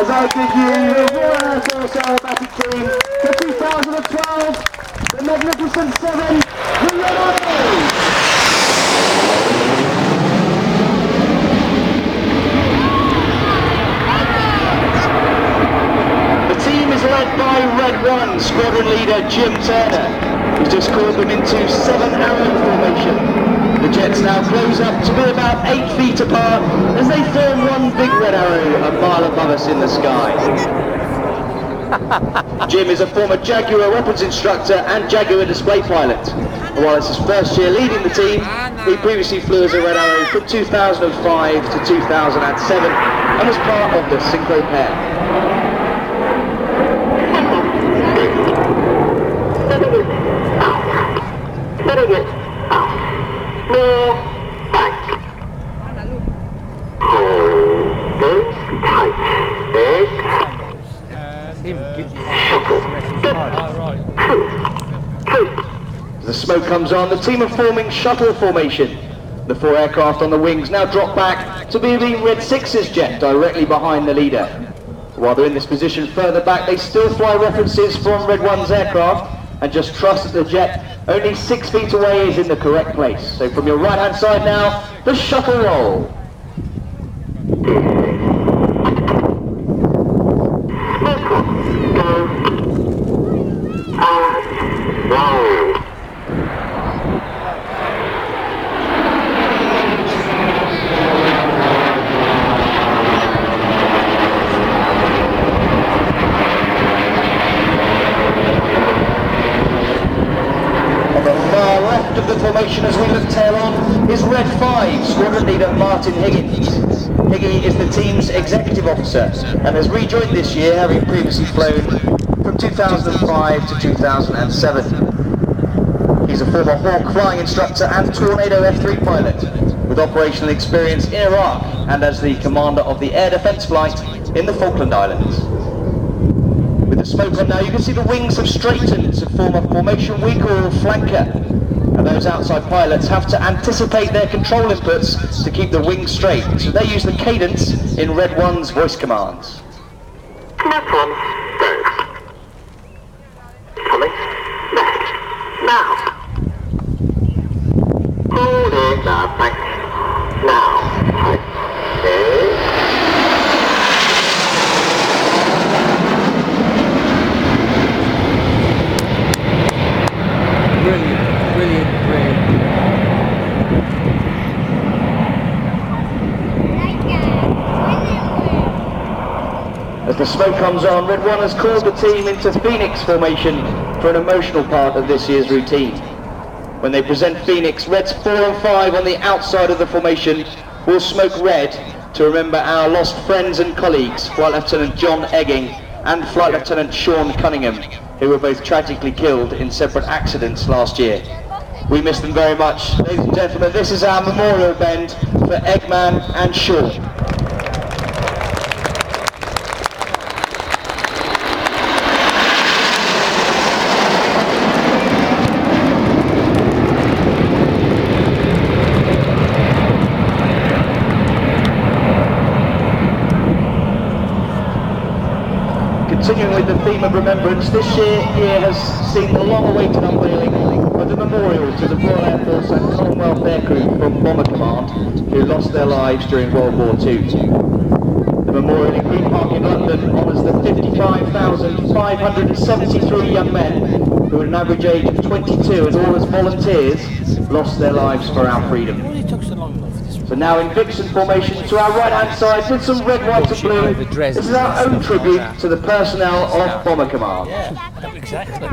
as I give you the Royal Air Force Aerobatic Team for 2012, the Magnificent Seven, the Red Arrows. The team is led by Red 1 Squadron Leader Jim Turner, who's just called them into 7 arrow formation. The jets now close up to be about 8 feet apart as they form one big red arrow a mile above us in the sky. Jim is a former Jaguar weapons instructor and Jaguar display pilot. While it's his first year leading the team, he previously flew as a Red Arrow from 2005 to 2007 and was part of the Synchro pair. As the smoke comes on, the team are forming shuttle formation. The 4 aircraft on the wings now drop back to be the Red 6's jet directly behind the leader. While they're in this position further back, they still fly references from Red 1's aircraft and just trust that the jet only 6 feet away is in the correct place. So from your right hand side now, the shuttle roll. Formation as we look tail on is Red 5 Squadron Leader Martin Higgins. Higgy is the team's executive officer and has rejoined this year, having previously flown from 2005 to 2007. He's a former Hawk flying instructor and Tornado F3 pilot with operational experience in Iraq and as the commander of the air defence flight in the Falkland Islands. With the smoke on now, you can see the wings have straightened to form a formation we call flanker. And those outside pilots have to anticipate their control inputs to keep the wings straight. So they use the cadence in Red 1's voice commands. Left 1 goes. Coming. Left. Now. Hold in now, thanks. Now. Okay. Brilliant. As the smoke comes on, Red 1 has called the team into Phoenix formation for an emotional part of this year's routine. When they present Phoenix, Reds 4 and 5 on the outside of the formation will smoke red to remember our lost friends and colleagues, Flight Lieutenant John Egging and Flight Lieutenant Sean Cunningham, who were both tragically killed in separate accidents last year. We miss them very much. Ladies and gentlemen, this is our memorial bend for Eggman and Sean. Continuing with the theme of remembrance, this year has seen the long-awaited unveiling of the memorial to the Royal Air Force and Commonwealth Aircrew from Bomber Command who lost their lives during World War II. The memorial in Green Park in London honours the 55,573 young men who at an average age of 22 and all as volunteers lost their lives for our freedom. So now in Vixen formation to our right hand side with some red, white and blue, this is our own tribute to the personnel of Bomber Command. Yeah, exactly.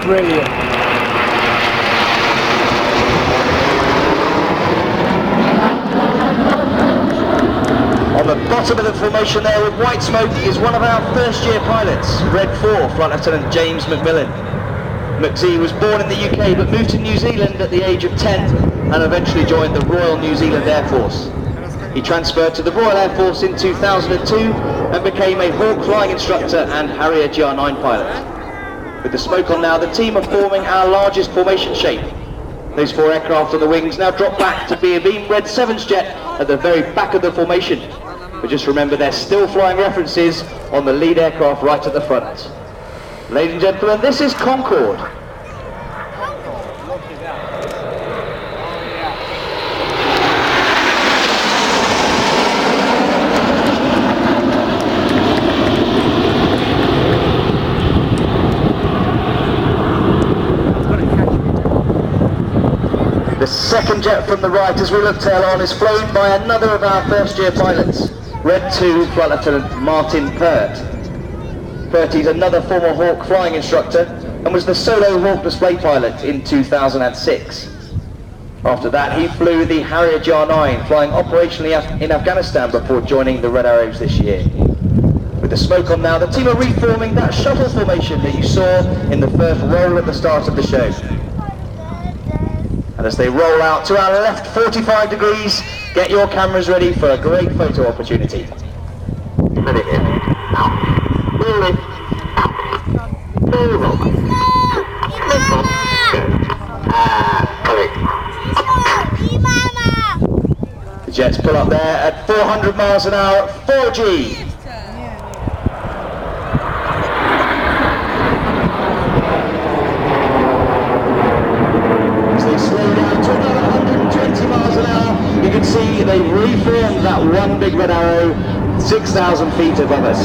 Brilliant. On the bottom of the formation there with white smoke is one of our first year pilots, Red 4, Flight Lieutenant James McMillan. McZee was born in the UK but moved to New Zealand at the age of 10 and eventually joined the Royal New Zealand Air Force. He transferred to the Royal Air Force in 2002 and became a Hawk flying instructor and Harrier GR9 pilot. With the smoke on now, the team are forming our largest formation shape. Those 4 aircraft on the wings now drop back to be a Beam Red 7's jet at the very back of the formation. But just remember, they're still flying references on the lead aircraft right at the front. Ladies and gentlemen, this is Concorde. The second jet from the right as we look tail on is flown by another of our first year pilots, Red 2 Flight Lieutenant Martin Pert. Pert's another former Hawk flying instructor and was the solo Hawk display pilot in 2006. After that he flew the Harrier GR9, flying operationally in Afghanistan before joining the Red Arrows this year. With the smoke on now, the team are reforming that shuttle formation that you saw in the first roll at the start of the show. And as they roll out to our left 45 degrees, get your cameras ready for a great photo opportunity. The jets pull up there at 400 miles an hour, 4G. As they slow down to another 120 miles an hour, you can see they reformed that one big red arrow 6,000 feet above us.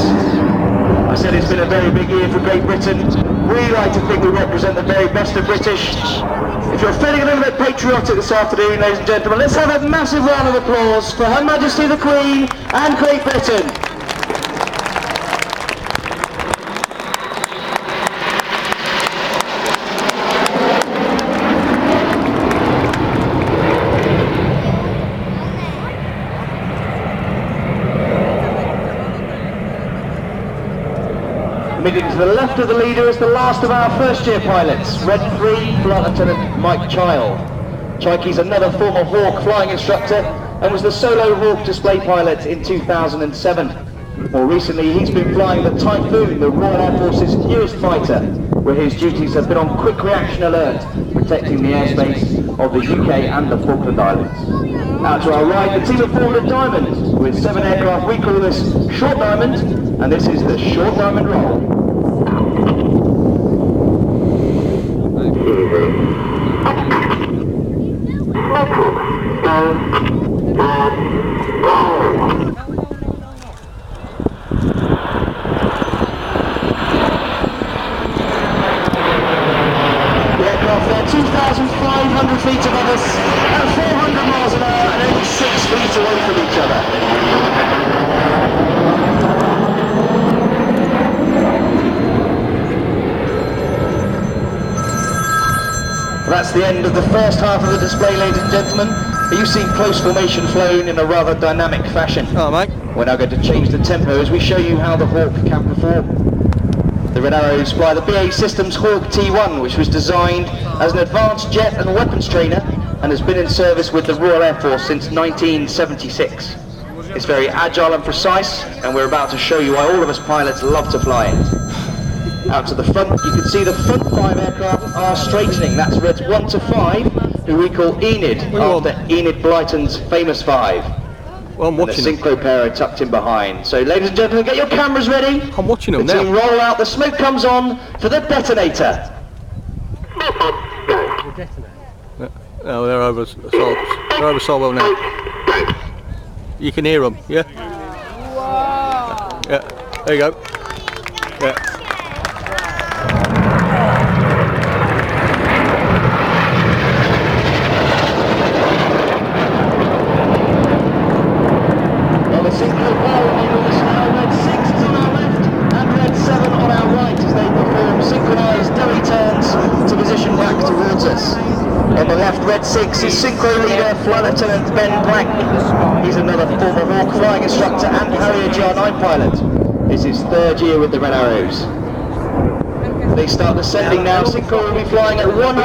I said it's been a very big year for Great Britain. We like to think we represent the very best of British. If you're feeling a little bit patriotic this afternoon, ladies and gentlemen, let's have a massive round of applause for Her Majesty the Queen and Great Britain. Immediately to the left of the leader is the last of our first year pilots, Red 3 Flight Lieutenant Mike Child. Chikey's another former Hawk flying instructor and was the solo Hawk display pilot in 2007. More recently he's been flying the Typhoon, the Royal Air Force's newest fighter, where his duties have been on quick reaction alert, protecting the airspace of the UK and the Falkland Islands. Out to our right, the team have formed a diamond with 7 aircraft. We call this Short Diamond, and this is the Short Diamond roll. The aircraft there, 2,500 feet above us, at 400 miles an hour, and only 6 feet away from each other. That's the end of the first half of the display, ladies and gentlemen. You've seen close formation flown in a rather dynamic fashion. Oh, mate. We're now going to change the tempo as we show you how the Hawk can perform. The Red Arrows fly the BAE Systems Hawk T1, which was designed as an advanced jet and weapons trainer and has been in service with the Royal Air Force since 1976. It's very agile and precise, and we're about to show you why all of us pilots love to fly it. Out to the front, you can see the front 5 aircraft are straightening. That's Reds 1 to 5, who we call Enid, after Enid Blyton's famous 5. Well, I'm watching the synchro pair are tucked in behind. So, ladies and gentlemen, get your cameras ready. I'm watching them the now. Team roll out, the smoke comes on for the detonator. Oh, they're over Solwell now. You can hear them, yeah? Yeah, there you go. Yeah. Red 6 is Synchro Leader Flight Lieutenant Ben Blank. He's another former Hawk flying instructor and Harrier GR9 pilot. This is 3rd year with the Red Arrows. they start descending now. Synchro will be flying at 100.